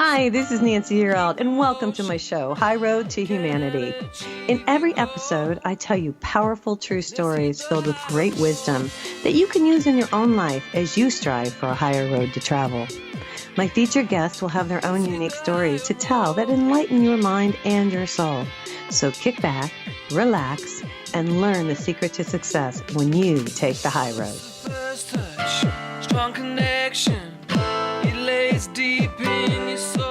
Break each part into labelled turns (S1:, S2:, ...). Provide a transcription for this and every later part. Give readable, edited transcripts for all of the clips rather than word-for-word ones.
S1: Hi, this is Nancy Yearout, and welcome to my show, High Road to Humanity. In every episode, I tell you powerful true stories filled with great wisdom that you can use in your own life as you strive for a higher road to travel. My featured guests will have their own unique stories to tell that enlighten your mind and your soul. So kick back, relax, and learn the secret to success when you take the high road.
S2: First touch, strong connection, it lays deep in your soul.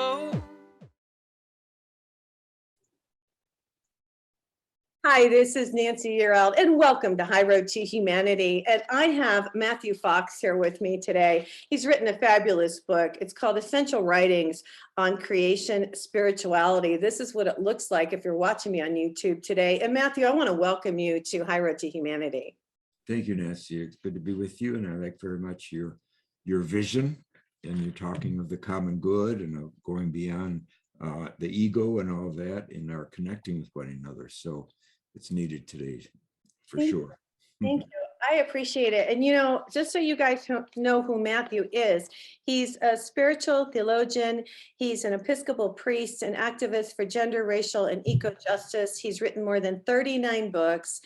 S1: Hi, this is Nancy Yearout, and welcome to High Road to Humanity. And I have Matthew Fox here with me today. He's written a fabulous book. It's called Essential Writings on Creation Spirituality. This is what it looks like if you're watching me on YouTube today. And Matthew, I want to welcome you to High Road to Humanity.
S3: Thank you, Nancy. It's good to be with you, and I like very much your vision, and you're talking of the common good and of going beyond the ego and all that, and are connecting with one another. So it's needed today, for sure.
S1: Thank you. I appreciate it. And, you know, just so you guys know who Matthew is, he's a spiritual theologian. He's an Episcopal priest, an activist for gender, racial, and eco-justice. He's written more than 39 books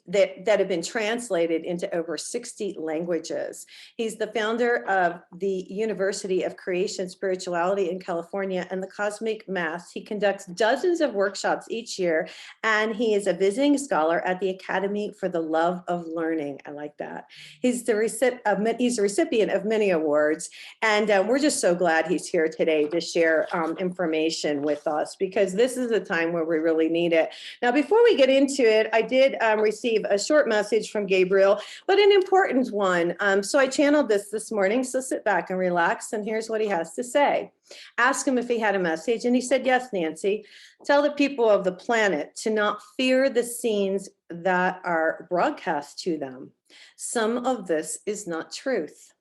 S1: that have been translated into over 60 languages. He's the founder of the University of Creation Spirituality in California and the Cosmic Mass. He conducts dozens of workshops each year, and he is a visiting scholar at the Academy for the Love of Learning. I like that. He's the recipient of many awards, and we're just so glad he's here today to share information with us, because this is a time where we really need it. Now, before we get into it, I did receive a short message from Gabriel, but an important one. So I channeled this morning, so sit back and relax, and here's what he has to say. Ask him if he had a message, and he said, yes, Nancy. Tell the people of the planet to not fear the scenes that are broadcast to them. Some of this is not truth.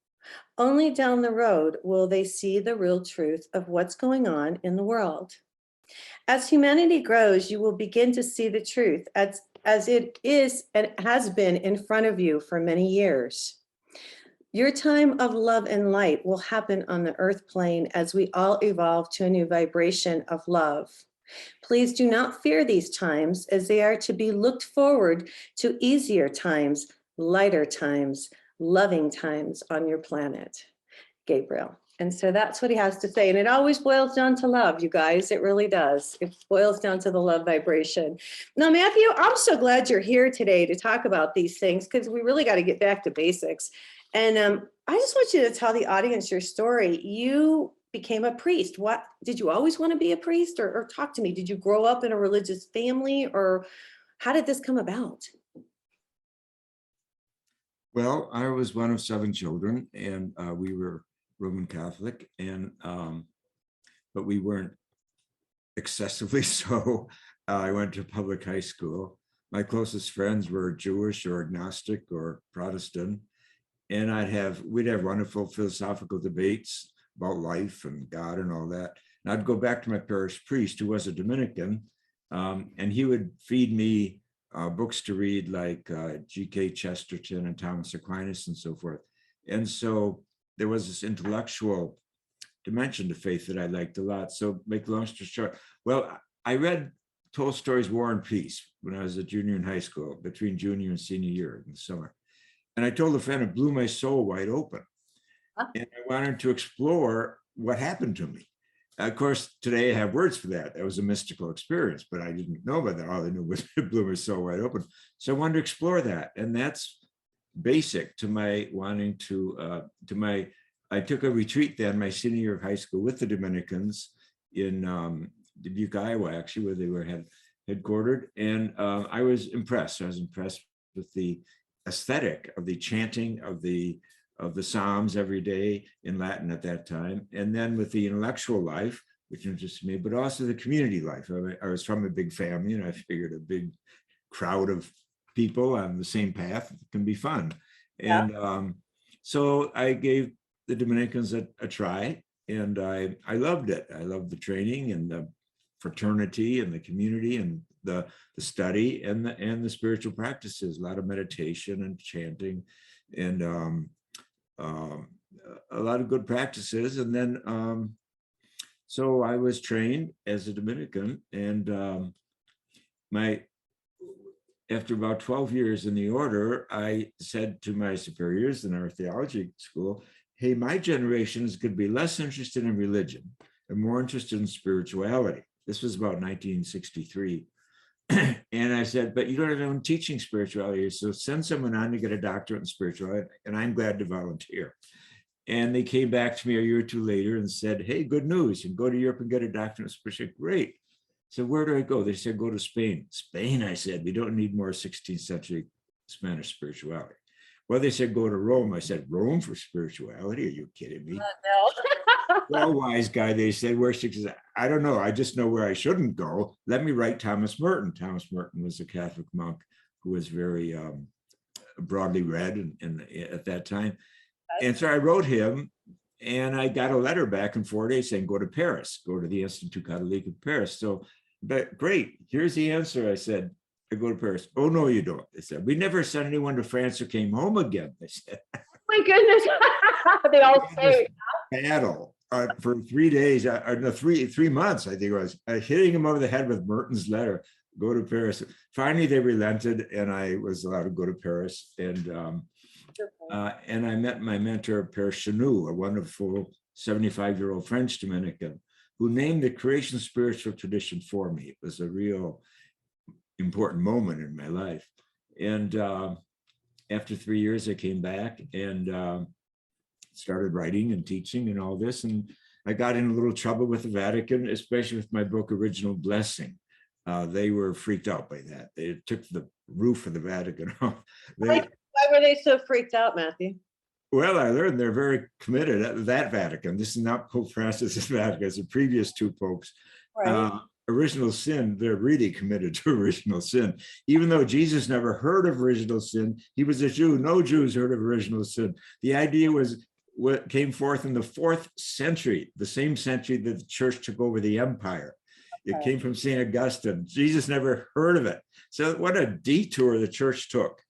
S1: Only down the road will they see the real truth of what's going on in the world. As humanity grows, you will begin to see the truth as it is and has been in front of you for many years. Your time of love and light will happen on the earth plane as we all evolve to a new vibration of love. Please do not fear these times, as they are to be looked forward to easier times, lighter times, loving times on your planet. Gabriel. And so that's what he has to say. And it always boils down to love, you guys. It really does. It boils down to the love vibration. Now, Matthew, I'm so glad you're here today to talk about these things, because we really got to get back to basics. And I just want you to tell the audience your story. You became a priest. What did you always want to be a priest, or talk to me? Did you grow up in a religious family, or how did this come about?
S3: Well, I was one of 7 children, and we were Roman Catholic, and but we weren't excessively so. I went to public high school. My closest friends were Jewish or agnostic or Protestant, and we'd have wonderful philosophical debates about life and God and all that. And I'd go back to my parish priest, who was a Dominican, and he would feed me books to read, like G.K. Chesterton and Thomas Aquinas and so forth. And so there was this intellectual dimension to faith that I liked a lot. So make a long story short, well, I read Tolstoy's War and Peace when I was a junior in high school, between junior and senior year in the summer. And I told a friend, it blew my soul wide open. And I wanted to explore what happened to me. Of course, today I have words for that. That was a mystical experience, but I didn't know about that. All I knew was it blew my soul wide open. So I wanted to explore that. And that's basic to my wanting I took a retreat then, my senior year of high school, with the Dominicans in Dubuque, Iowa, actually, where they were headquartered. And I was impressed. I was impressed with the aesthetic of the chanting of the Psalms every day in Latin at that time, and then with the intellectual life, which interested me, but also the community life. I was from a big family, and I figured a big crowd of people on the same path can be fun. Yeah. And so I gave the Dominicans a try, and I loved it. I loved the training and the fraternity and the community and the study and the spiritual practices, a lot of meditation and chanting and a lot of good practices. And then So I was trained as a Dominican, and after about 12 years in the order, I said to my superiors in our theology school, hey, my generation is going to be less interested in religion and more interested in spirituality. This was about 1963. And I said, but you don't have anyone teaching spirituality, so send someone on to get a doctorate in spirituality, and I'm glad to volunteer. And they came back to me a year or two later and said, hey, good news, you can go to Europe and get a doctorate in spirituality. Great. So where do I go? They said, go to Spain. Spain, I said, we don't need more 16th century Spanish spirituality. Well, they said, go to Rome. I said, Rome for spirituality? Are you kidding me?
S1: No.
S3: Well, wise guy, they said, where should I go? I don't know. I just know where I shouldn't go. Let me write Thomas Merton. Thomas Merton was a Catholic monk who was very broadly read at that time. And so I wrote him, and I got a letter back in 4 days saying, go to Paris, go to the Institut Catholique of Paris. So, but great, here's the answer. I said, I go to Paris. Oh, no, you don't. They said, we never sent anyone to France or came home again. They said,
S1: Oh my goodness. They all say
S3: battle for 3 days, or no, 3 months, I think it was, hitting him over the head with Merton's letter, go to Paris. Finally, they relented, and I was allowed to go to Paris. And I met my mentor, Père Chenou, a wonderful 75-year-old French Dominican, who named the creation spiritual tradition for me. It was a real important moment in my life. And after 3 years, I came back and started writing and teaching and all this. And I got in a little trouble with the Vatican, especially with my book, Original Blessing. They were freaked out by that. They took the roof of the Vatican off.
S1: Why were they so freaked out, Matthew?
S3: Well, I learned they're very committed at that Vatican. This is not Pope Francis's Vatican, it's the previous two popes.
S1: Right.
S3: Original sin, they're really committed to original sin. Even though Jesus never heard of original sin, he was a Jew. No Jews heard of original sin. The idea was what came forth in the 4th century, the same century that the church took over the empire. It came from St. Augustine. Jesus never heard of it. So what a detour the church took,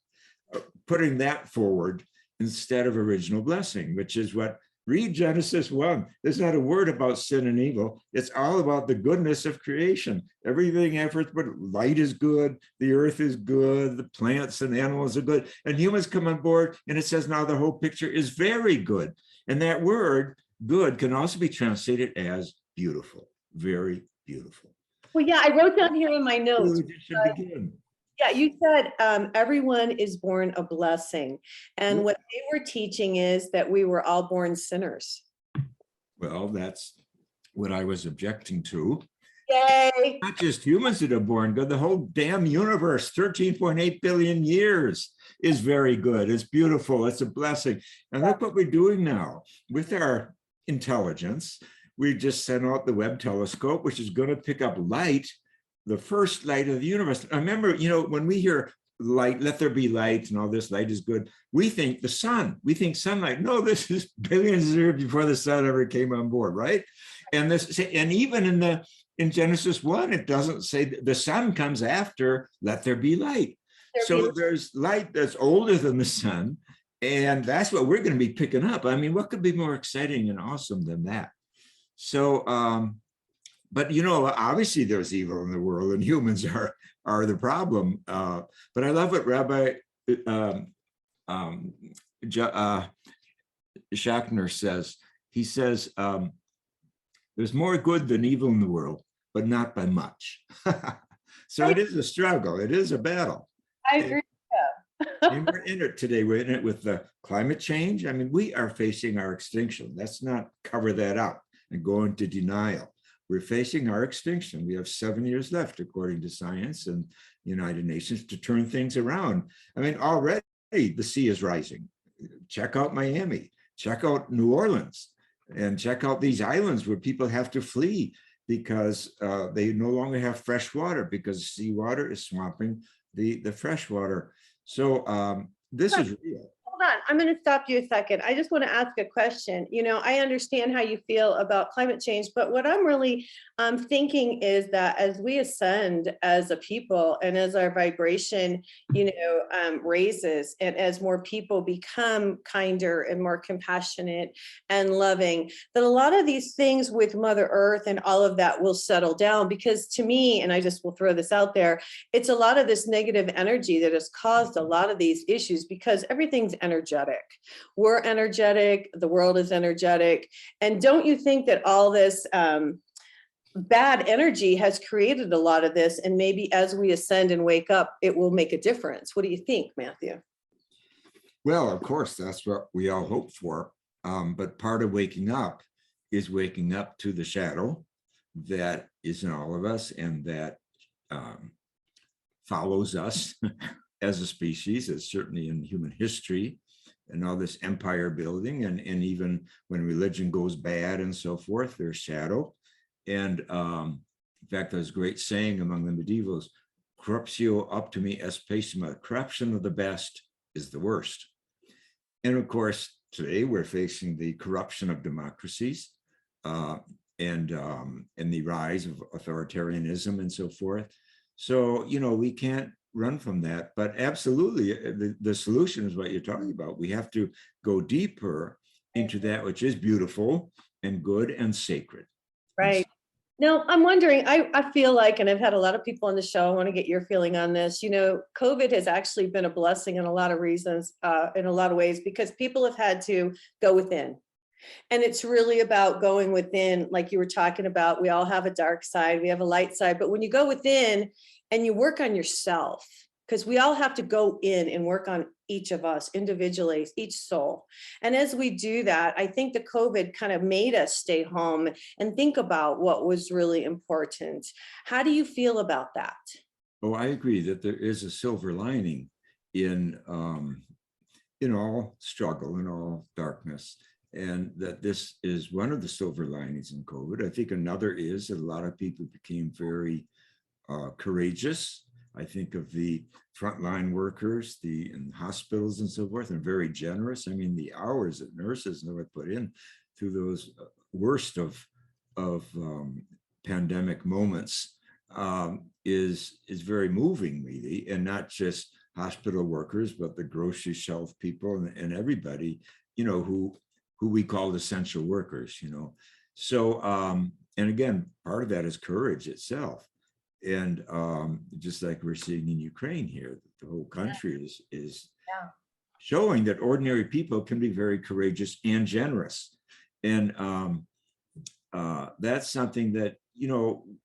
S3: putting that forward instead of original blessing, which is what, read Genesis 1. There's not a word about sin and evil. It's all about the goodness of creation. Everything efforts, but light is good, the earth is good, the plants and animals are good, and humans come on board, and it says now the whole picture is very good. And that word, good, can also be translated as beautiful, very beautiful.
S1: Well, yeah, I wrote down here in my notes. Yeah, you said everyone is born a blessing. And what they were teaching is that we were all born sinners.
S3: Well, that's what I was objecting to.
S1: Yay.
S3: Not just humans that are born good, the whole damn universe, 13.8 billion years is very good. It's beautiful. It's a blessing. And look what we're doing now with our intelligence. We just sent out the Webb telescope, which is going to pick up light, the first light of the universe. I remember, you know, when we hear light, let there be light, and all this light is good, we think the sun, we think sunlight. No, this is billions of years before the sun ever came on board, right? And this, and even in Genesis 1, it doesn't say the sun comes after, let there be light. So there's light that's older than the sun, and that's what we're going to be picking up. I mean, what could be more exciting and awesome than that? So, but you know, obviously there's evil in the world, and humans are the problem. But I love what Rabbi Schachner says. He says, there's more good than evil in the world, but not by much. So it is a struggle. It is a battle.
S1: I agree.
S3: And we're in it today. We're in it with the climate change. I mean, we are facing our extinction. Let's not cover that up and go into denial. We're facing our extinction. We have 7 years left, according to science and United Nations, to turn things around. I mean, already the sea is rising. Check out Miami, check out New Orleans, and check out these islands where people have to flee because they no longer have fresh water because seawater is swamping the fresh water. So this is real.
S1: hold on. I'm going to stop you a second. I just want to ask a question. You know, I understand how you feel about climate change, but what I'm really thinking is that as we ascend as a people and as our vibration, raises, and as more people become kinder and more compassionate and loving, that a lot of these things with Mother Earth and all of that will settle down. Because to me, and I just will throw this out there, it's a lot of this negative energy that has caused a lot of these issues, because everything's energetic. We're energetic, the world is energetic. And don't you think that all this bad energy has created a lot of this, and maybe as we ascend and wake up, it will make a difference? What do you think, Matthew?
S3: Well, of course, that's what we all hope for. But part of waking up is waking up to the shadow that is in all of us, and that follows us as a species, as certainly in human history, and all this empire building, and even when religion goes bad and so forth, there's shadow. And in fact, there's a great saying among the medievals: corruptio optimi est pessima. Corruption of the best is the worst. And of course, today we're facing the corruption of democracies and the rise of authoritarianism and so forth. So, we can't run from that, but absolutely the solution is what you're talking about. We have to go deeper into that which is beautiful and good and sacred.
S1: Right. Now, I'm wondering, I feel like, and I've had a lot of people on the show, I want to get your feeling on this. COVID has actually been a blessing in a lot of reasons, in a lot of ways, because people have had to go within. And it's really about going within, like you were talking about. We all have a dark side, we have a light side, but when you go within and you work on yourself, because we all have to go in and work on each of us individually, each soul. And as we do that, I think the COVID kind of made us stay home and think about what was really important. How do you feel about that?
S3: Oh, I agree that there is a silver lining in all struggle and all darkness, and that this is one of the silver linings in COVID. I think another is that a lot of people became very courageous. I think of the frontline workers, in hospitals and so forth, and very generous. I mean, the hours that nurses know what put in through those worst of pandemic moments is very moving, really, and not just hospital workers, but the grocery shelf people and everybody, who we call essential workers. So and again, part of that is courage itself. And just like we're seeing in Ukraine here, the whole country is showing that ordinary people can be very courageous and generous. And that's something that,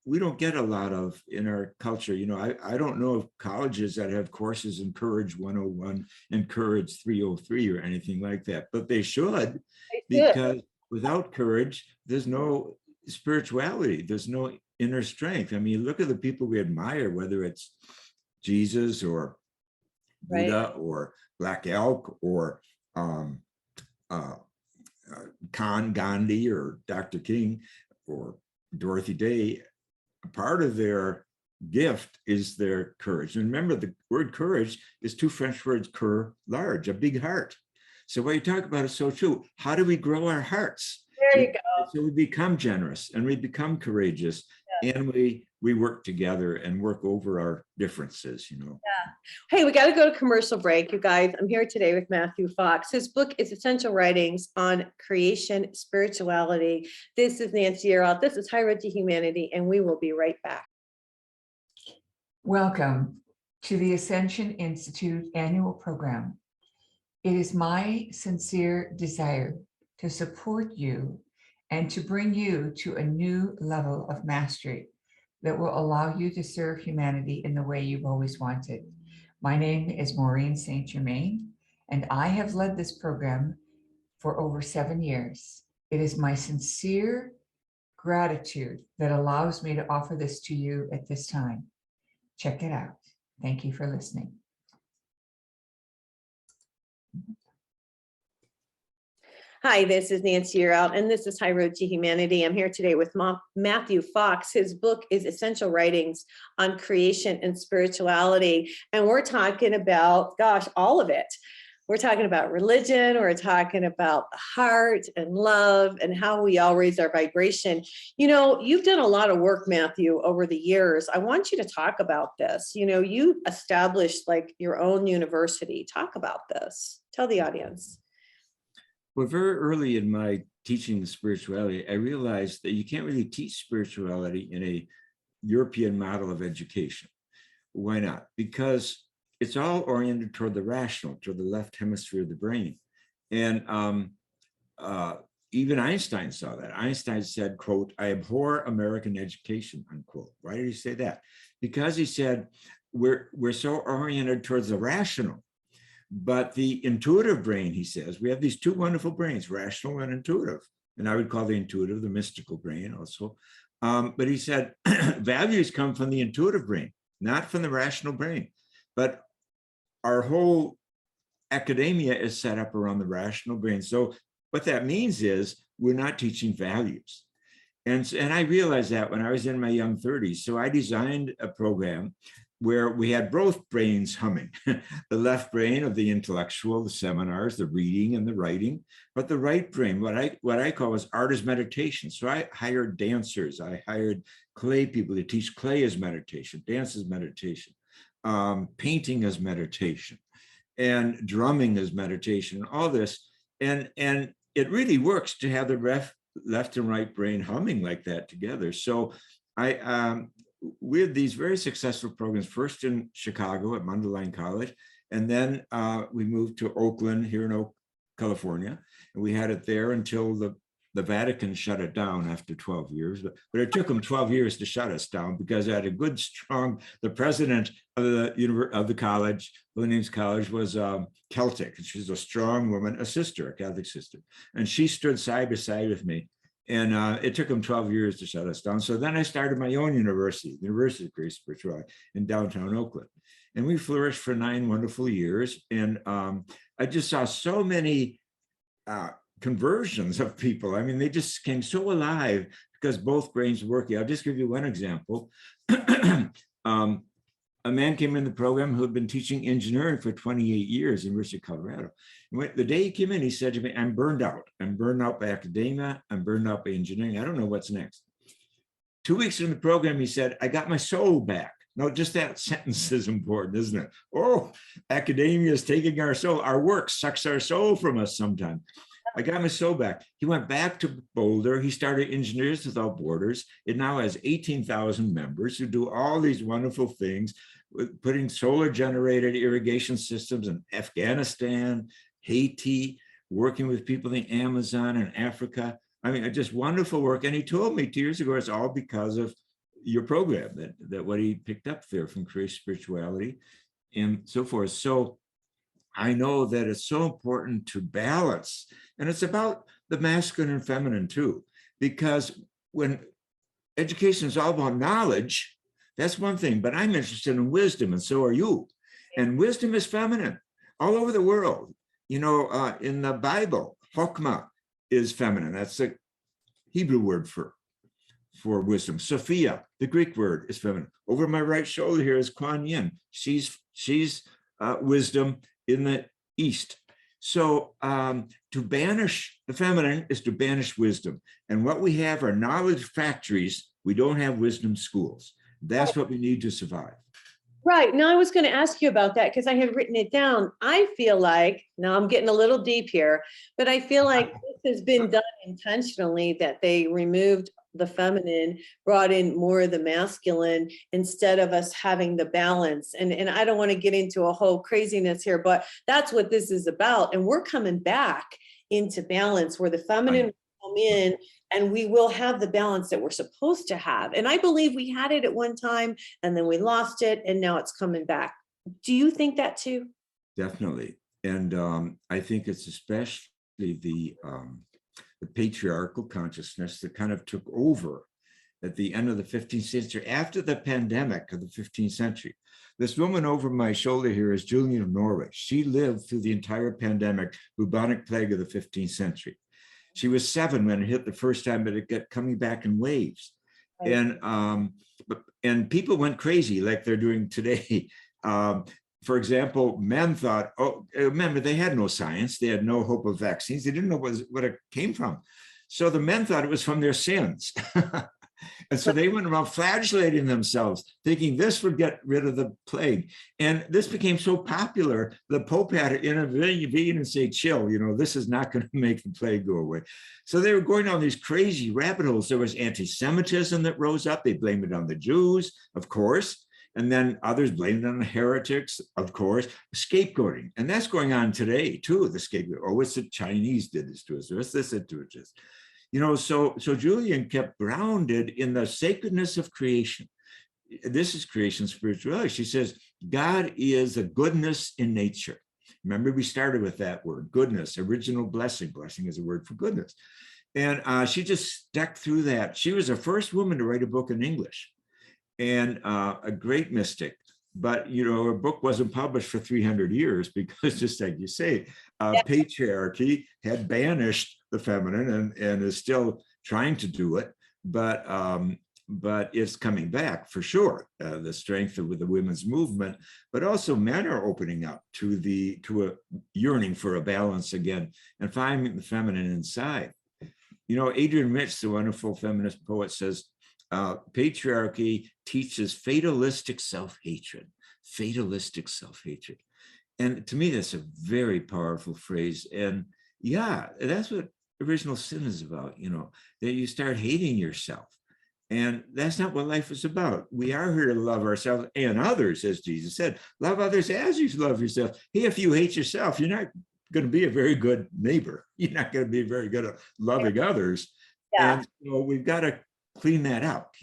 S3: we don't get a lot of in our culture. I don't know of colleges that have courses in Courage 101 and Courage 303 or anything like that, but they should, because without courage, there's no spirituality, there's no inner strength. I mean, look at the people we admire, whether it's Jesus or Buddha or Black Elk or Gandhi or Dr. King or Dorothy Day. A part of their gift is their courage. And remember, the word courage is two French words, cœur, large, a big heart. So what you talk about is so true. How do we grow our hearts?
S1: There you go.
S3: So we become generous and we become courageous, and we work together and work over our differences,
S1: Hey, we got to go to commercial break, you guys. I'm here today with Matthew Fox. His book is Essential Writings on Creation Spirituality. This is Nancy Yearout. This is High Road to Humanity, and we will be right back.
S4: Welcome to the Ascension Institute annual program. It is my sincere desire to support you and to bring you to a new level of mastery that will allow you to serve humanity in the way you've always wanted. My name is Maureen St. Germain, and I have led this program for over 7 years. It is my sincere gratitude that allows me to offer this to you at this time. Check it out. Thank you for listening.
S1: Hi, this is Nancy Yearout, and this is High Road to Humanity. I'm here today with Matthew Fox. His book is Essential Writings on Creation and Spirituality, and we're talking about, all of it. We're talking about religion, we're talking about heart and love and how we all raise our vibration. You know, you've done a lot of work, Matthew, over the years. I want you to talk about this. You know, you established like your own university. Talk about this. Tell the audience.
S3: Well, very early in my teaching spirituality, I realized that you can't really teach spirituality in a European model of education. Why not? Because it's all oriented toward the rational, toward the left hemisphere of the brain. And even Einstein saw that. Einstein said, quote, "I abhor American education," unquote. Why did he say that? Because he said, we're so oriented towards the rational. But the intuitive brain, he says, we have these two wonderful brains, rational and intuitive. And I would call the intuitive the mystical brain also. But he said, values come from the intuitive brain, not from the rational brain. But our whole academia is set up around the rational brain. So what that means is we're not teaching values. And I realized that when I was in my young 30s. So I designed a program where we had both brains humming, the left brain of the intellectual, the seminars, the reading and the writing, but the right brain, what I call was art as meditation. So I hired dancers, I hired clay people to teach clay as meditation, dance as meditation, painting as meditation, and drumming as meditation, all this. And it really works to have the left and right brain humming like that together. So we had these very successful programs, first in Chicago at Mundelein College, and then we moved to Oakland here in California, and we had it there until the Vatican shut it down after 12 years. But it took them 12 years to shut us down because I had a good, strong, the president of the college, Williams College, was Celtic, and she's a strong woman, a sister, a Catholic sister. And she stood side by side with me. And it took them 12 years to shut us down. So then I started my own university, the University of Grace Spirituality in downtown Oakland. And we flourished for 9 wonderful years. And I just saw so many conversions of people. I mean, they just came so alive because both brains were working. I'll just give you one example. A man came in the program who had been teaching engineering for 28 years in University of Colorado. And the day he came in, he said to me, "I'm burned out. I'm burned out by academia. I'm burned out by engineering. I don't know what's next." 2 weeks in the program, he said, "I got my soul back." No, just that sentence is important, isn't it? Oh, academia is taking our soul. Our work sucks our soul from us sometimes. I got my soul back. He went back to Boulder. He started Engineers Without Borders. It now has 18,000 members who do all these wonderful things, with putting solar generated irrigation systems in Afghanistan, Haiti, working with people in the Amazon and Africa. I mean, just wonderful work. And he told me 2 years ago, it's all because of your program, that what he picked up there from Creative Spirituality and so forth. So I know that it's so important to balance, and it's about the masculine and feminine too, because when education is all about knowledge, that's one thing, but I'm interested in wisdom, and so are you. And wisdom is feminine all over the world. You know, in the Bible, Chokmah is feminine. That's the Hebrew word for wisdom. Sophia, the Greek word, is feminine. Over my right shoulder here is Kuan Yin. She's wisdom in the East. So to banish the feminine is to banish wisdom. And what we have are knowledge factories. We don't have wisdom schools. That's what we need to survive.
S1: Right. Now, I was going to ask you about that because I had written it down. I feel like, now I'm getting a little deep here, but I feel like this has been done intentionally, that they removed the feminine, brought in more of the masculine instead of us having the balance. And I don't want to get into a whole craziness here, but that's what this is about. And we're coming back into balance where the feminine will come in and we will have the balance that we're supposed to have. And I believe we had it at one time and then we lost it and now it's coming back. Do you think that too?
S3: Definitely. And I think it's especially the patriarchal consciousness that kind of took over at the end of the 15th century, after the pandemic of the 15th century. This woman over my shoulder here is Julian of Norway. She lived through the entire pandemic, bubonic plague of the 15th century. She was 7 when it hit the first time, but it kept coming back in waves. Right. And people went crazy like they're doing today. for example, men thought, oh, remember, they had no science. They had no hope of vaccines. They didn't know what it came from. So the men thought it was from their sins. And so they went around flagellating themselves, thinking this would get rid of the plague. And this became so popular, the Pope had to intervene and say, chill, this is not going to make the plague go away. So they were going down these crazy rabbit holes. There was anti-Semitism that rose up. They blamed it on the Jews, of course. And then others blamed it on the heretics, of course, scapegoating. And that's going on today, too, the scapegoat. Oh, it's the Chinese did this to us, or it's this did to us. So Julian kept grounded in the sacredness of creation. This is creation spirituality. She says, God is a goodness in nature. Remember, we started with that word, goodness, original blessing. Blessing is a word for goodness. And she just stuck through that. She was the first woman to write a book in English, and a great mystic. But, her book wasn't published for 300 years because, just like you say, patriarchy had banished the feminine and is still trying to do it. But it's coming back for sure, the strength of the women's movement, but also men are opening up to a yearning for a balance again and finding the feminine inside. Adrienne Rich, the wonderful feminist poet, says, patriarchy teaches fatalistic self-hatred, And to me, that's a very powerful phrase. And yeah, that's what original sin is about, that you start hating yourself. And that's not what life is about. We are here to love ourselves and others, as Jesus said, love others as you love yourself. Hey, if you hate yourself, you're not going to be a very good neighbor. You're not going to be very good at loving others. Yeah. And we've got to clean that up,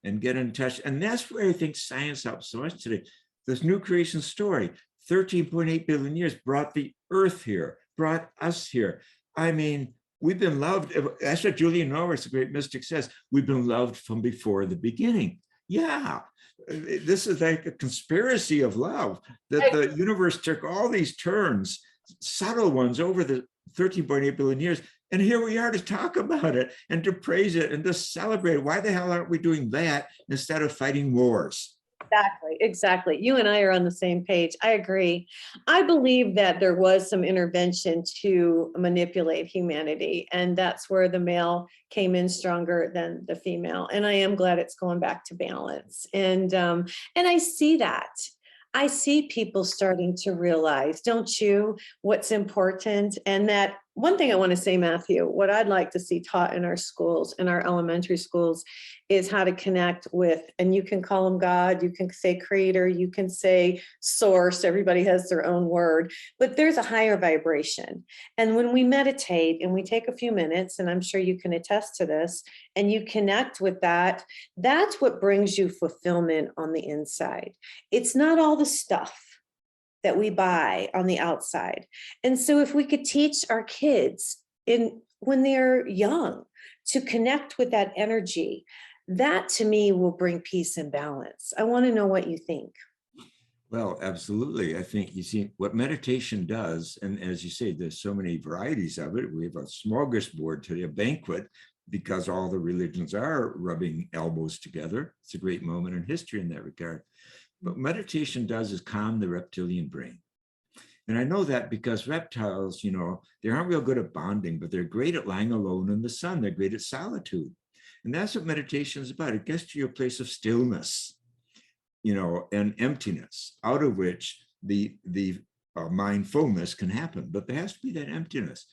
S3: and get in touch. And that's where I think science helps so much today. This new creation story, 13.8 billion years brought the earth here, brought us here. I mean, we've been loved. That's what Julian Norris, the great mystic, says. We've been loved from before the beginning. Yeah, this is like a conspiracy of love, that the universe took all these turns, subtle ones, over the 13.8 billion years. And here we are to talk about it and to praise it and to celebrate it. Why the hell aren't we doing that instead of fighting wars?
S1: Exactly. You and I are on the same page. I agree. I believe that there was some intervention to manipulate humanity, and that's where the male came in stronger than the female. And I am glad it's going back to balance. And I see that. I see people starting to realize, don't you, what's important? And that one thing I want to say, Matthew, what I'd like to see taught in our schools, in our elementary schools, is how to connect with, and you can call them God, you can say creator, you can say source, everybody has their own word, but there's a higher vibration. And when we meditate and we take a few minutes, and I'm sure you can attest to this, and you connect with that, that's what brings you fulfillment on the inside. It's not all the stuff that we buy on the outside. And so if we could teach our kids when they're young to connect with that energy, that to me will bring peace and balance. I want to know what you think.
S3: Well, absolutely. I think you see what meditation does, and as you say, there's so many varieties of it. We have a smorgasbord today, a banquet, because all the religions are rubbing elbows together. It's a great moment in history in that regard. But meditation does is calm the reptilian brain. And I know that because reptiles, they aren't real good at bonding, but they're great at lying alone in the sun. They're great at solitude. And that's what meditation is about. It gets to your place of stillness, and emptiness, out of which the mindfulness can happen. But there has to be that emptiness.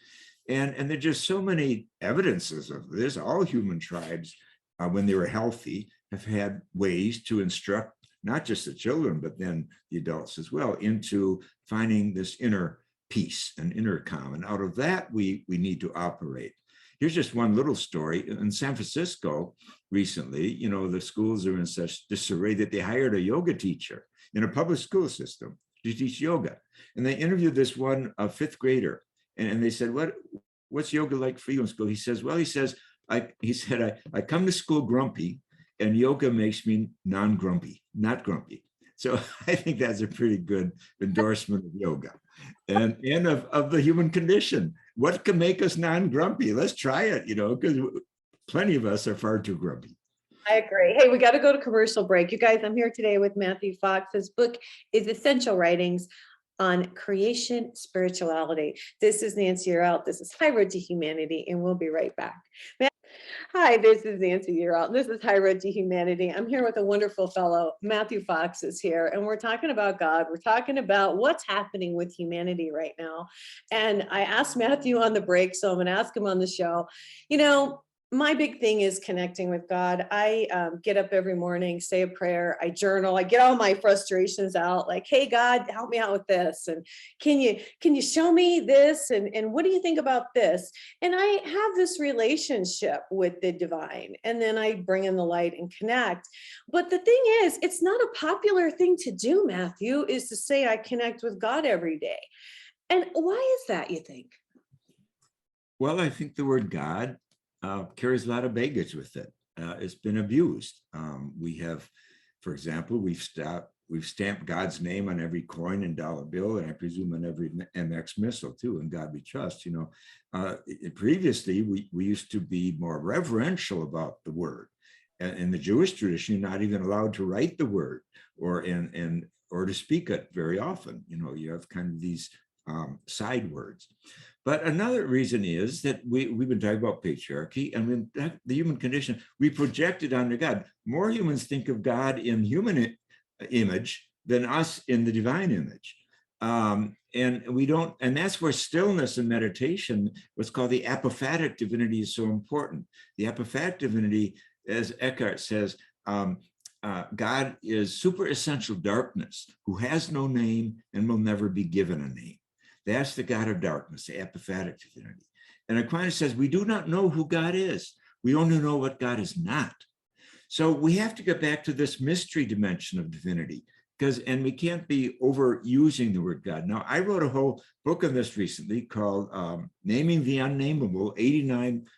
S3: And there's just so many evidences of this. All human tribes, when they were healthy, have had ways to instruct not just the children, but then the adults as well, into finding this inner peace and inner calm. And out of that, we need to operate. Here's just one little story. In San Francisco recently, the schools are in such disarray that they hired a yoga teacher in a public school system to teach yoga. And they interviewed this one fifth grader. And they said, what's yoga like for you in school? He says, I come to school grumpy, and yoga makes me not grumpy. So I think that's a pretty good endorsement of yoga and of the human condition. What can make us non-grumpy? Let's try it, because plenty of us are far too grumpy.
S1: I agree. Hey, we got to go to commercial break. You guys, I'm here today with Matthew Fox. His book is Essential Writings on Creation Spirituality. This is Nancy Yearout. This is High Road to Humanity, and we'll be right back. Hi, this is Nancy Yearout. This is High Road to Humanity. I'm here with a wonderful fellow, Matthew Fox is here, and we're talking about God. We're talking about what's happening with humanity right now. And I asked Matthew on the break, so I'm going to ask him on the show. You know, my big thing is connecting with God. I get up every morning, say a prayer, I journal, I get all my frustrations out, like, hey, God, help me out with this. And can you show me this? And what do you think about this? And I have this relationship with the divine, and then I bring in the light and connect. But the thing is, it's not a popular thing to do, Matthew, is to say I connect with God every day. And why is that, you think?
S3: Well, I think the word God carries a lot of baggage with it. It's been abused. We have, for example, we've stamped God's name on every coin and dollar bill, and I presume on every MX missile too, in God we trust. You know, previously we used to be more reverential about the word. In the Jewish tradition, you're not even allowed to write the word or to speak it very often. You know, you have kind of these side words. But another reason is that we've been talking about patriarchy, and the human condition, we project it onto God. More humans think of God in human image than us in the divine image. And we don't, and that's where stillness and meditation, what's called the apophatic divinity, is so important. The apophatic divinity, as Eckhart says, God is super essential darkness, who has no name and will never be given a name. That's the God of darkness, the apophatic divinity. And Aquinas says, we do not know who God is. We only know what God is not. So we have to get back to this mystery dimension of divinity, and we can't be overusing the word God. Now, I wrote a whole book on this recently called Naming the Unnameable, 89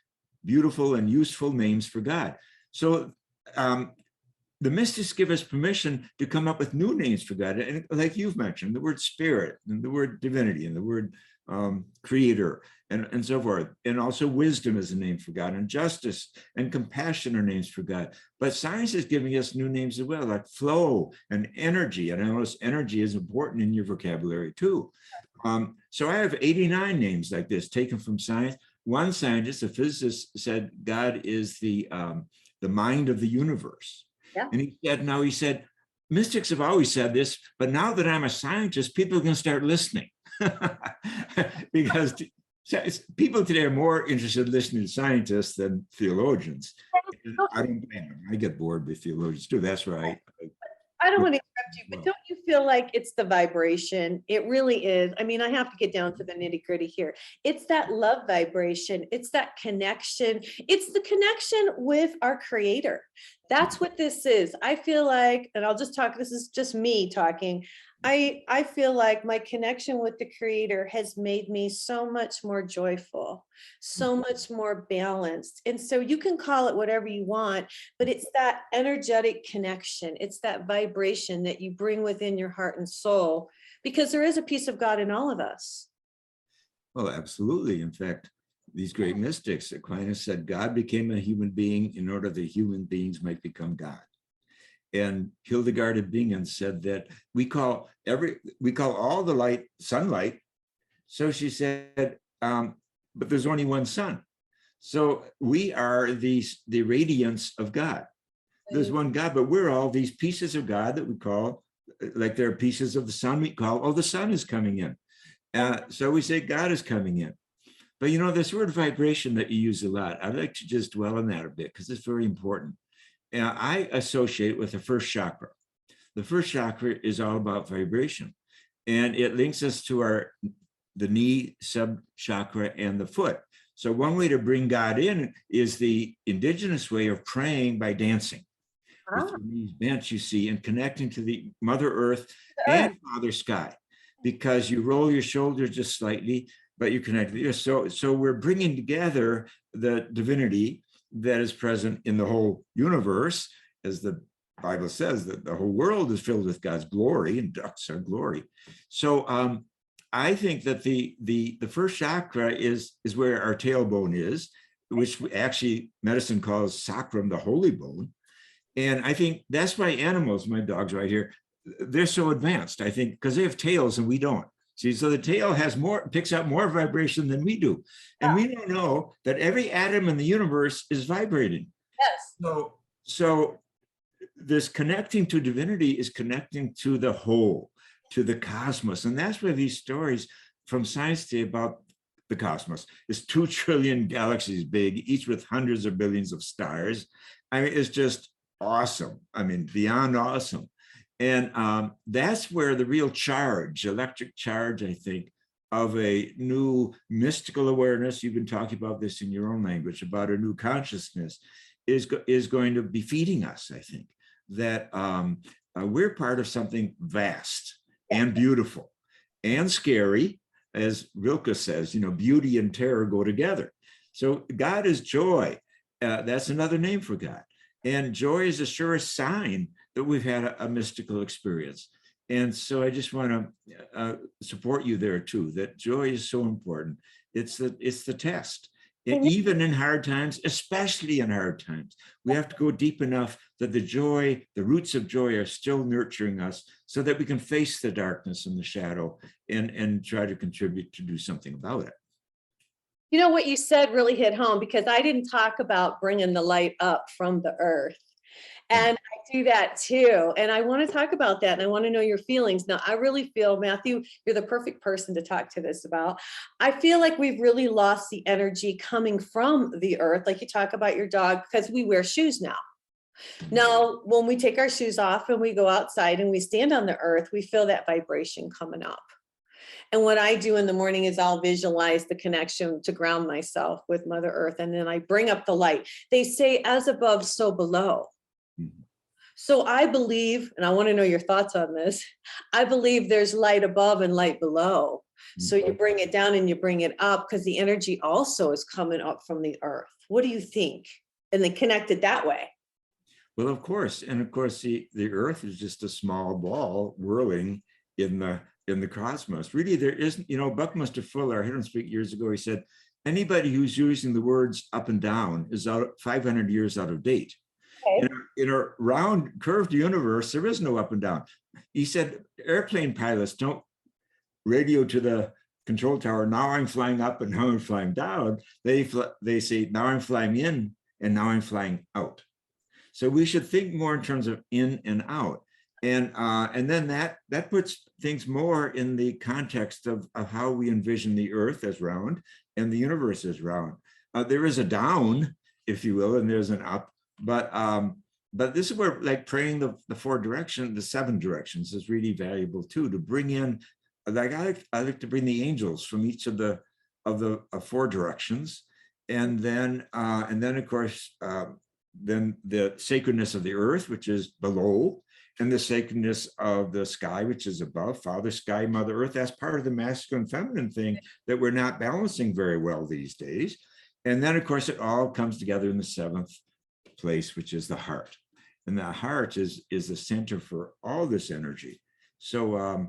S3: Beautiful and Useful Names for God. So the mystics give us permission to come up with new names for God. And like you've mentioned, the word spirit and the word divinity and the word creator and so forth. And also wisdom is a name for God, and justice and compassion are names for God. But science is giving us new names as well, like flow and energy. And I notice energy is important in your vocabulary too. So I have 89 names like this taken from science. One scientist, a physicist, said God is the mind of the universe. Yeah. And he said, mystics have always said this, but now that I'm a scientist, people are going to start listening. Because people today are more interested in listening to scientists than theologians. I don't blame them. I get bored with theologians too. That's right.
S1: I don't want to interrupt you, but don't you feel like it's the vibration? It really is. I mean, I have to get down to the nitty gritty here. It's that love vibration. It's that connection. It's the connection with our creator. That's what this is. I feel like, and I'll just talk, this is just me talking. I feel like my connection with the creator has made me so much more joyful, so much more balanced. And so you can call it whatever you want, but it's that energetic connection. It's that vibration that you bring within your heart and soul, because there is a piece of God in all of us.
S3: Well, absolutely. In fact, these great mystics, Aquinas said, God became a human being in order that human beings might become God. And Hildegard of Bingen said that we call all the light sunlight. So she said, but there's only one sun. So we are the radiance of God. There's one God, but we're all these pieces of God that we call, like there are pieces of the sun we call, oh, the sun is coming in. So we say God is coming in. But you know, this word vibration that you use a lot, I'd like to just dwell on that a bit because it's very important. And I associate with the first chakra. The first chakra is all about vibration, and it links us to the knee sub-chakra and the foot. So one way to bring God in is the indigenous way of praying by dancing. With your knees bent, you see, and connecting to the Mother Earth and Father Sky, because you roll your shoulders just slightly, but you connect. So we're bringing together the divinity that is present in the whole universe, as the Bible says that the whole world is filled with God's glory, and ducks are glory. So I think that the first chakra is where our tailbone is, which actually medicine calls sacrum, the holy bone. And I think that's why animals, my dog's right here, they're so advanced, I think, because they have tails and we don't. See, so the tail has more, picks up more vibration than we do. And we don't know that every atom in the universe is vibrating.
S1: Yes.
S3: So this connecting to divinity is connecting to the whole, to the cosmos. And that's where these stories from science today about the cosmos is 2 trillion galaxies big, each with hundreds of billions of stars. I mean, it's just awesome. I mean, beyond awesome. And that's where the real charge, electric charge, I think, of a new mystical awareness, you've been talking about this in your own language, about a new consciousness, is going to be feeding us, I think, that we're part of something vast and beautiful and scary. As Rilke says, you know, beauty and terror go together. So God is joy. That's another name for God. And joy is the surest sign that we've had a mystical experience. And so I just want to support you there too, that joy is so important. It's the test. And even in hard times, especially in hard times, we have to go deep enough that the joy, the roots of joy are still nurturing us so that we can face the darkness and the shadow and try to contribute to do something about it.
S1: You know, what you said really hit home, because I didn't talk about bringing the light up from the earth. And I do that too. And I want to talk about that. And I want to know your feelings. Now, I really feel, Matthew, you're the perfect person to talk to this about. I feel like we've really lost the energy coming from the earth. Like you talk about your dog, because we wear shoes now. Now, when we take our shoes off and we go outside and we stand on the earth, we feel that vibration coming up. And what I do in the morning is I'll visualize the connection to ground myself with Mother Earth. And then I bring up the light. They say, as above, so below. So I believe, and I want to know your thoughts on this, I believe there's light above and light below. So you bring it down and you bring it up because the energy also is coming up from the earth. What do you think? And then connect it that way.
S3: Well, of course. And of course, the earth is just a small ball whirling in the cosmos. Really, there isn't, you know, Buckminster Fuller, I heard him speak years ago, he said, anybody who's using the words up and down is out 500 years out of date. Okay. In a round, curved universe, there is no up and down. He said, airplane pilots don't radio to the control tower, now I'm flying up and now I'm flying down. They say, now I'm flying in and now I'm flying out. So we should think more in terms of in and out. And then that puts things more in the context of how we envision the earth as round and the universe as round. There is a down, if you will, and there's an up. But this is where, like, praying the 4 directions, the 7 directions is really valuable too, to bring in, like I like to bring the angels from each of the 4 directions, and then of course then the sacredness of the earth, which is below, and the sacredness of the sky, which is above, Father Sky, Mother Earth. That's part of the masculine feminine thing that we're not balancing very well these days. And then of course it all comes together in the 7th place, which is the heart. And the heart is the center for all this energy. So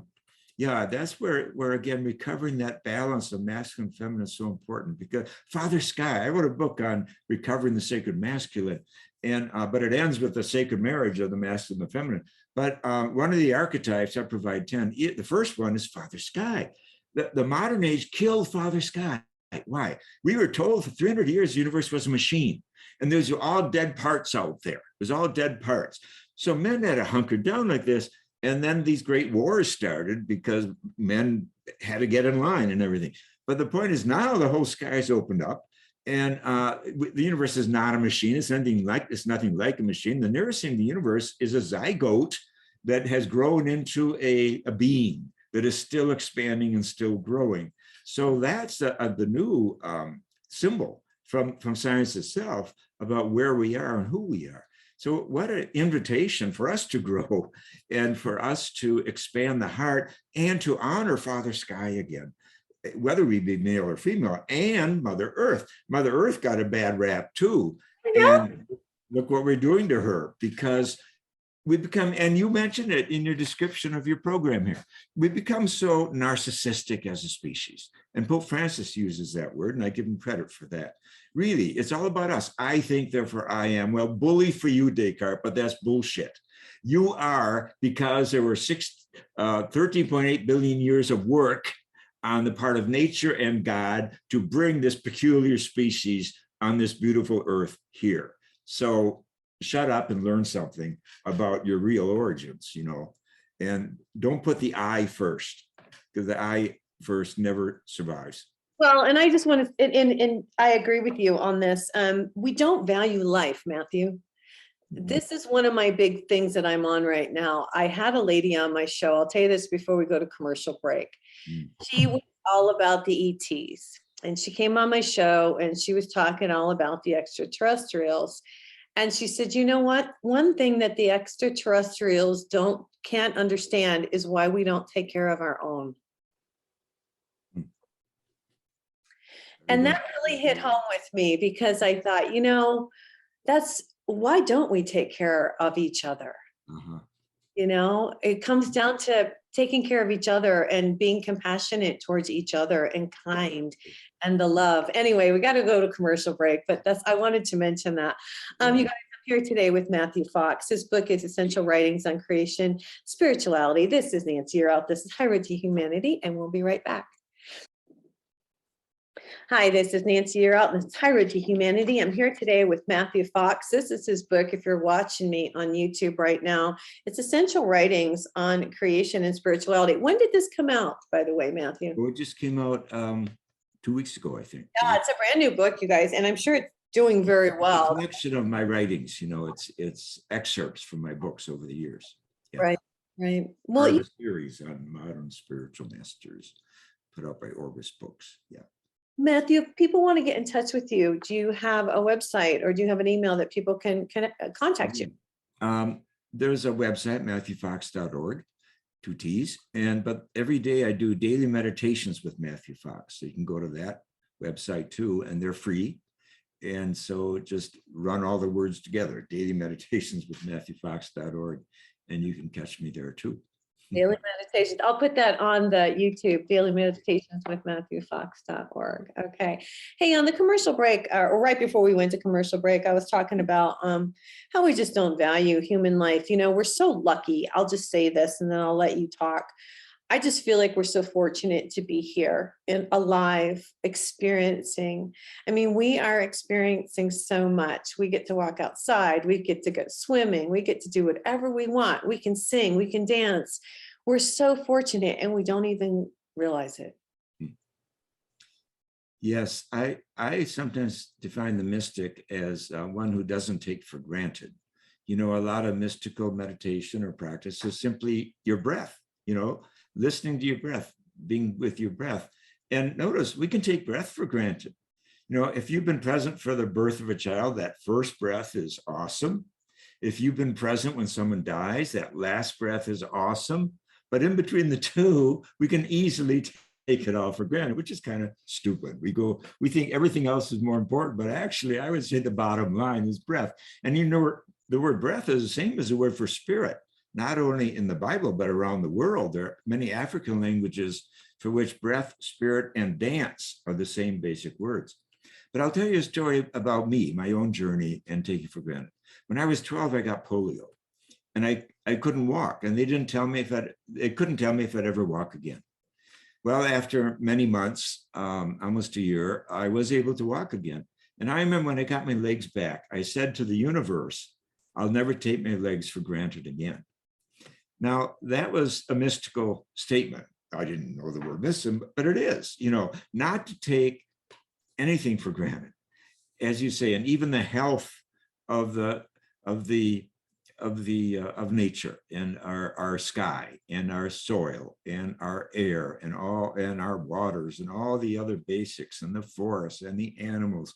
S3: yeah, that's where again, recovering that balance of masculine and feminine is so important, because Father Sky, I wrote a book on recovering the sacred masculine, and but it ends with the sacred marriage of the masculine and the feminine. But one of the archetypes, I provide 10, the first one is Father Sky. The modern age killed Father Sky. Why? We were told for 300 years the universe was a machine, and there's all dead parts out there. There's all dead parts. So men had to hunker down like this, and then these great wars started because men had to get in line and everything. But the point is, now the whole sky's opened up, and the universe is not a machine. It's nothing like a machine. The nearest thing to the universe is a zygote that has grown into a being that is still expanding and still growing. So that's the new symbol from science itself about where we are and who we are. So what an invitation for us to grow and for us to expand the heart and to honor Father Sky again, whether we be male or female, and Mother Earth. Mother Earth got a bad rap too. And look what we're doing to her, because we become, and you mentioned it in your description of your program here, we become so narcissistic as a species. And Pope Francis uses that word, and I give him credit for that. Really, it's all about us. I think, therefore I am. Well, bully for you, Descartes, but that's bullshit. You are, because there were 13.8 billion years of work on the part of nature and God to bring this peculiar species on this beautiful earth here. So shut up and learn something about your real origins, and don't put the I first, because the I first never survives.
S1: Well, and I just want to, and I agree with you on this. We don't value life, Matthew. This is one of my big things that I'm on right now. I had a lady on my show. I'll tell you this before we go to commercial break. She was all about the ETs, and she came on my show and she was talking all about the extraterrestrials. And she said, you know what? One thing that the extraterrestrials can't understand is why we don't take care of our own. And that really hit home with me, because I thought, why don't we take care of each other? It comes down to taking care of each other and being compassionate towards each other and kind, and the love. Anyway, we got to go to commercial break, but I wanted to mention that. You guys, I'm here today with Matthew Fox. His book is Essential Writings on Creation, Spirituality. This is Nancy Yearout. This is High Road to Humanity, and we'll be right back. Hi, this is Nancy Yearout, and it's High Road to Humanity. I'm here today with Matthew Fox. This is his book. If you're watching me on YouTube right now, it's Essential Writings on Creation and Spirituality. When did this come out, by the way, Matthew?
S3: Well, it just came out 2 weeks ago, I think.
S1: Yeah, it's a brand new book, you guys, and I'm sure it's doing very well.
S3: It's a collection of my writings, it's excerpts from my books over the years. Yeah.
S1: Right. Well,
S3: a series on modern spiritual masters put out by Orbis Books. Yeah.
S1: Matthew, if people want to get in touch with you, do you have a website or do you have an email that people can contact you?
S3: There's a website, matthewfox.org, 2 T's. But every day I do daily meditations with Matthew Fox. So you can go to that website too, and they're free. And so just run all the words together, daily meditations with matthewfox.org, and you can catch me there too.
S1: Daily meditations. I'll put that on the YouTube, Daily Meditations with matthewfox.org. Okay. Hey, on the commercial break, or right before we went to commercial break, I was talking about how we just don't value human life. We're so lucky. I'll just say this and then I'll let you talk. I just feel like we're so fortunate to be here and alive, experiencing. I mean, we are experiencing so much. We get to walk outside. We get to go swimming. We get to do whatever we want. We can sing. We can dance. We're so fortunate, and we don't even realize it.
S3: Yes, I sometimes define the mystic as one who doesn't take for granted. A lot of mystical meditation or practice is simply your breath, listening to your breath, being with your breath. And notice, we can take breath for granted. If you've been present for the birth of a child, that first breath is awesome. If you've been present when someone dies, that last breath is awesome. But in between the two, we can easily take it all for granted, which is kind of stupid. We think everything else is more important, but actually I would say the bottom line is breath. And the word breath is the same as the word for spirit. Not only in the Bible, but around the world. There are many African languages for which breath, spirit, and dance are the same basic words. But I'll tell you a story about me, my own journey, and take it for granted. When I was 12, I got polio, and I couldn't walk, and they couldn't tell me if I'd ever walk again. Well, after many months, almost a year, I was able to walk again. And I remember when I got my legs back, I said to the universe, I'll never take my legs for granted again. Now, that was a mystical statement. I didn't know the word mystic, but it is, not to take anything for granted, as you say, and even the health of nature and our sky and our soil and our air and our waters and all the other basics and the forests and the animals.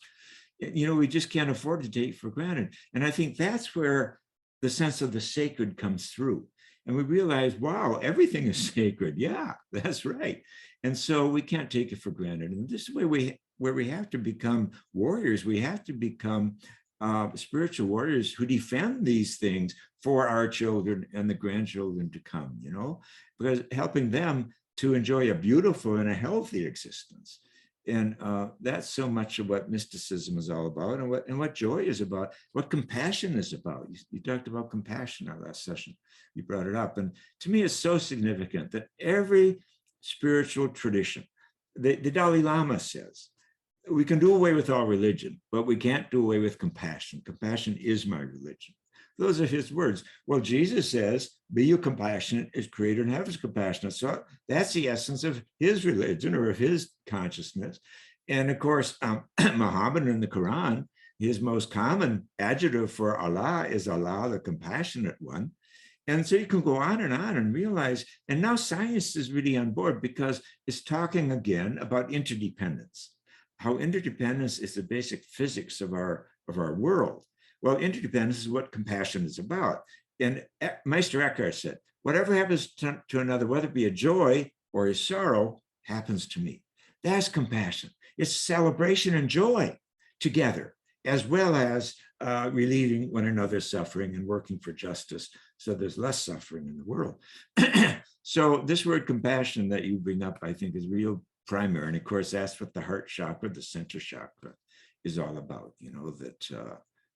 S3: We just can't afford to take for granted. And I think that's where the sense of the sacred comes through. And we realize, wow, everything is sacred. Yeah, that's right. And so we can't take it for granted. And this is where we have to become warriors. We have to become spiritual warriors who defend these things for our children and the grandchildren to come, because helping them to enjoy a beautiful and a healthy existence. And that's so much of what mysticism is all about, and what joy is about, what compassion is about. You talked about compassion our last session. You brought it up. And to me, it's so significant that every spiritual tradition, the Dalai Lama says, we can do away with all religion, but we can't do away with compassion. Compassion is my religion. Those are his words. Well, Jesus says, be you compassionate as creator in heaven is compassionate. So that's the essence of his religion or of his consciousness. And of course, Muhammad in the Quran, his most common adjective for Allah is Allah, the compassionate one. And so you can go on and realize, and now science is really on board because it's talking again about interdependence, how interdependence is the basic physics of our world. Well, interdependence is what compassion is about. And Meister Eckhart said, whatever happens to another, whether it be a joy or a sorrow, happens to me. That's compassion. It's celebration and joy together, as well as relieving one another's suffering and working for justice so there's less suffering in the world. So this word compassion that you bring up, I think, is real primary. And of course, that's what the heart chakra, the center chakra, is all about,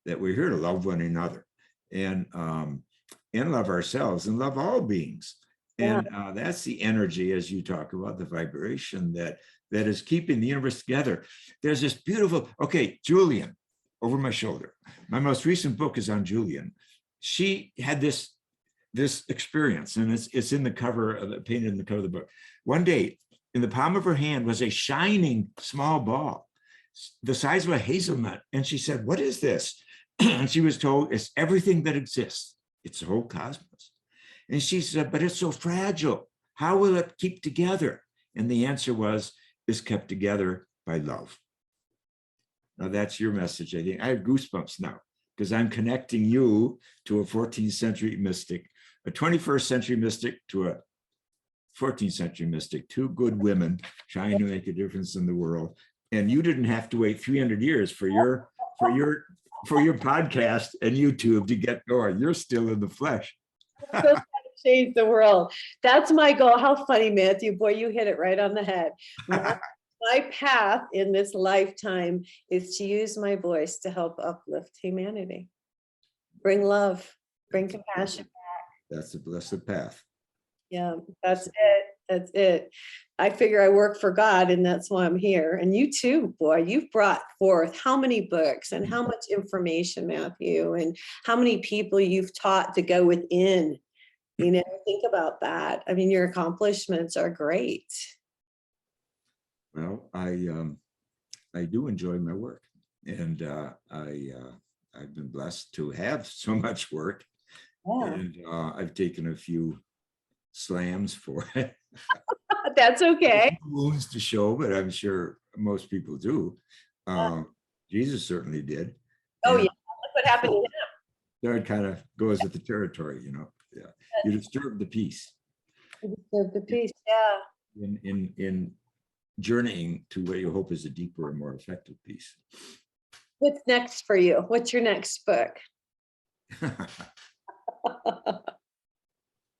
S3: that we're here to love one another and love ourselves and love all beings. And that's the energy, as you talk about, the vibration that is keeping the universe together. There's this beautiful, Julian, over my shoulder. My most recent book is on Julian. She had this experience, and it's in the cover, painted in the cover of the book. One day, in the palm of her hand was a shining small ball, the size of a hazelnut. And she said, what is this? And she was told, it's everything that exists. It's the whole cosmos. And she said, but it's so fragile. How will it keep together? And the answer was, it's kept together by love. Now that's your message, I think. I have goosebumps now because I'm connecting you to a 14th century mystic, a 21st century mystic to a 14th century mystic, two good women trying to make a difference in the world. And you didn't have to wait 300 years for your podcast and YouTube to get going. You're still in the flesh.
S1: Change the world. That's my goal. How funny, Matthew. Boy, you hit it right on the head. My path in this lifetime is to use my voice to help uplift humanity. Bring love, bring compassion back.
S3: That's the blessed path.
S1: Yeah, that's it. That's it. I figure I work for God, and that's why I'm here. And you too, boy, you've brought forth how many books and how much information, Matthew, and how many people you've taught to go within. Think about that. I mean, your accomplishments are great.
S3: Well, I do enjoy my work, and I've been blessed to have so much work, and I've taken a few slams for it.
S1: That's okay.
S3: Wounds to show, but I'm sure most people do. Jesus certainly did.
S1: Oh, yeah. Look what happened to him.
S3: That kind of goes with the territory, Yeah, you disturb the peace.
S1: You disturb the peace, yeah.
S3: In journeying to what you hope is a deeper and more effective peace.
S1: What's next for you? What's your next book?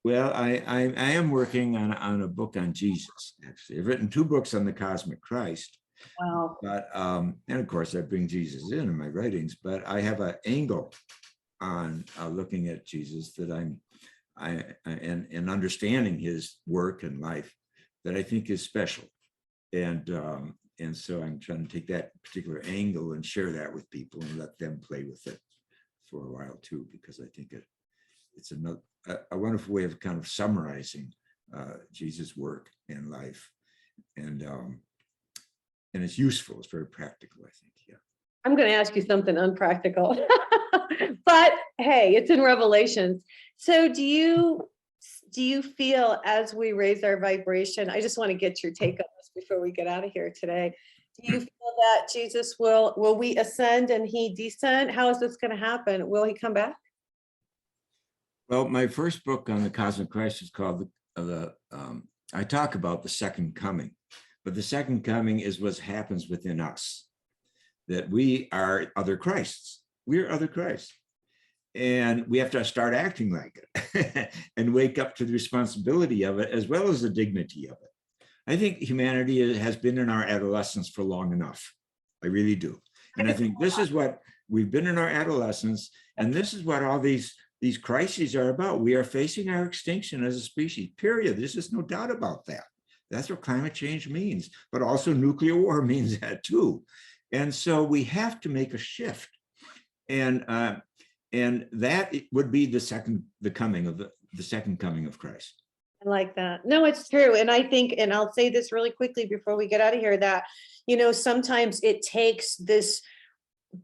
S3: Well, I am working on a book on Jesus, actually. I've written 2 books on the cosmic Christ.
S1: Wow.
S3: But, and of course I bring Jesus in my writings, but I have an angle on looking at Jesus that and understanding his work and life that I think is special. And so I'm trying to take that particular angle and share that with people and let them play with it for a while too, because I think it's a wonderful way of kind of summarizing Jesus' work and life, and it's useful. It's very practical, I think. Yeah.
S1: I'm going to ask you something unpractical, but hey, it's in Revelations. So do you feel, as we raise our vibration, I just want to get your take on this before we get out of here today. Do you feel that Jesus will we ascend and he descend? How is this going to happen? Will he come back?
S3: Well, my first book on the cosmic Christ is called I talk about the second coming, but the second coming is what happens within us, that we are other Christs. we're other Christ. And we have to start acting like it and wake up to the responsibility of it, as well as the dignity of it. I think humanity has been in our adolescence for long enough. I really do. And I think this is what we've been in our adolescence, and this is what all these crises are about. We are facing our extinction as a species, period. There's just no doubt about that. That's what climate change means, but also nuclear war means that too. And so we have to make a shift. And that would be the second coming of Christ.
S1: I like that. No, it's true. And I think, and I'll say this really quickly before we get out of here, that, sometimes it takes this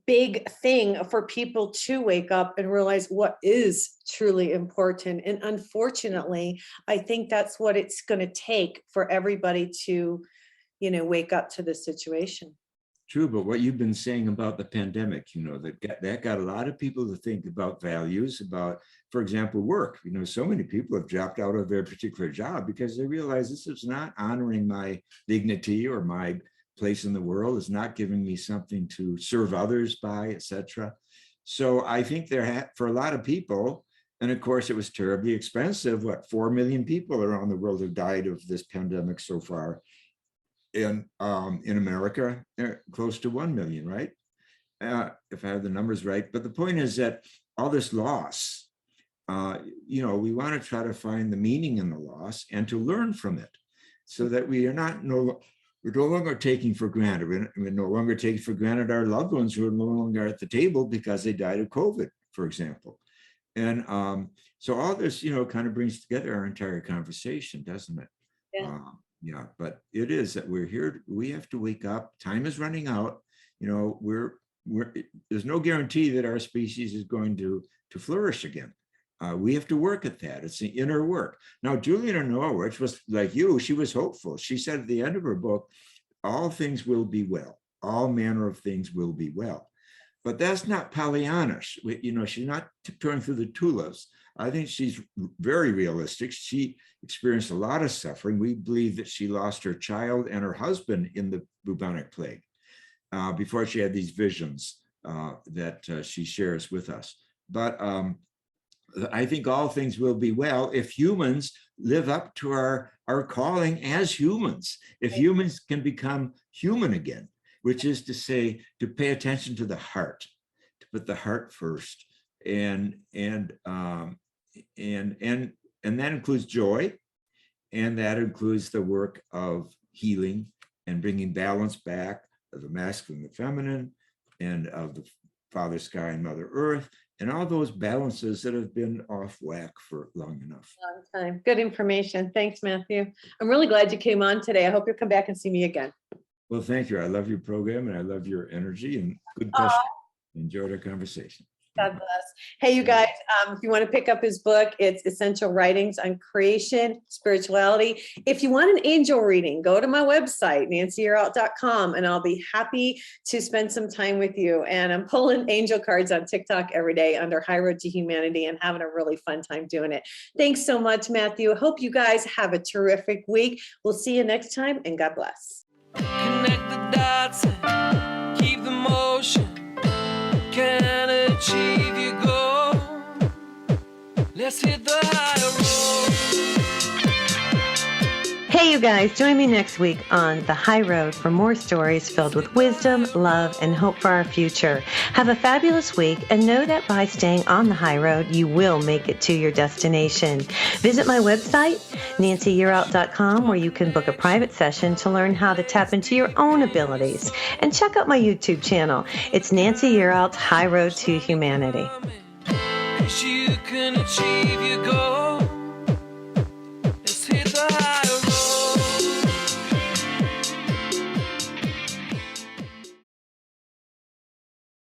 S1: big thing for people to wake up and realize what is truly important. And unfortunately, I think that's what it's going to take for everybody to, wake up to the situation.
S3: True, but what you've been saying about the pandemic, that got a lot of people to think about values, about, for example, work. So many people have dropped out of their particular job because they realize this is not honoring my dignity or my place in the world. It's not giving me something to serve others by, etc. So I think for a lot of people, and of course it was terribly expensive, 4 million people around the world have died of this pandemic so far. In America, close to 1 million, right? If I have the numbers right. But the point is that all this loss, we want to try to find the meaning in the loss and to learn from it, so that we're no longer taking for granted. We're no longer taking for granted our loved ones who are no longer at the table because they died of COVID, for example. And so all this, kind of brings together our entire conversation, doesn't it?
S1: Yeah.
S3: Yeah, but it is that we're here. We have to wake up. Time is running out. There's no guarantee that our species is going to flourish again. We have to work at that. It's the inner work. Now, Julian Norwich was like you. She was hopeful. She said at the end of her book, all things will be well. All manner of things will be well. But that's not Pollyannish. She's not tiptoeing through the tulips. I think she's very realistic. She experienced a lot of suffering. We believe that she lost her child and her husband in the bubonic plague before she had these visions that she shares with us. But I think all things will be well if humans live up to our calling as humans. If humans can become human again, which is to say, to pay attention to the heart, to put the heart first, and that includes joy, and that includes the work of healing and bringing balance back of the masculine and the feminine, and of the Father Sky and Mother Earth, and all those balances that have been off whack for long enough.
S1: Long time. Good information. Thanks, Matthew. I'm really glad you came on today. I hope you'll come back and see me again.
S3: Well, thank you. I love your program and I love your energy and good questions. Enjoyed our conversation.
S1: God bless. Hey, you guys, if you want to pick up his book, it's Essential Writings on Creation, Spirituality. If you want an angel reading, go to my website, nancyyearout.com, and I'll be happy to spend some time with you. And I'm pulling angel cards on TikTok every day under High Road to Humanity and having a really fun time doing it. Thanks so much, Matthew. I hope you guys have a terrific week. We'll see you next time, and God bless.
S2: Connect the dots and keep the motion. Can achieve your goal. Let's hit the high road.
S1: Hey, you guys, join me next week on The High Road for more stories filled with wisdom, love, and hope for our future. Have a fabulous week, and know that by staying on the high road, you will make it to your destination. Visit my website, nancyyearout.com, where you can book a private session to learn how to tap into your own abilities. And check out my YouTube channel. It's Nancy Yearout's High Road to Humanity.
S2: You can achieve your goal.